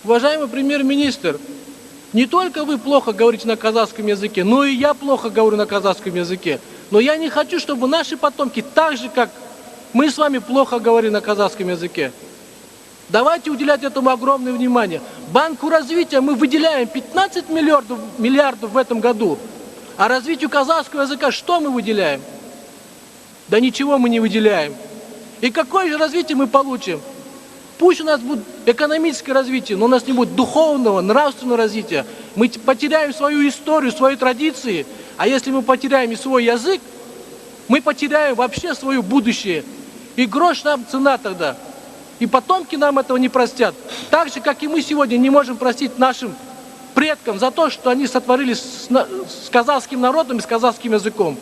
Уважаемый премьер-министр, не только вы плохо говорите на казахском языке, но и я плохо говорю на казахском языке. Но я не хочу, чтобы наши потомки так же, как мы с вами, плохо говорим на казахском языке. Давайте уделять этому огромное внимание. Банку развития мы выделяем 15 миллиардов в этом году. А развитию казахского языка что мы выделяем? Да ничего мы не выделяем. И какое же развитие мы получим? Пусть у нас будет экономическое развитие, но у нас не будет духовного, нравственного развития. Мы потеряем свою историю, свои традиции. А если мы потеряем и свой язык, мы потеряем вообще свое будущее. И грош нам цена тогда. И потомки нам этого не простят. Так же, как и мы сегодня не можем простить нашим предкам за то, что они сотворили с казахским народом и с казахским языком.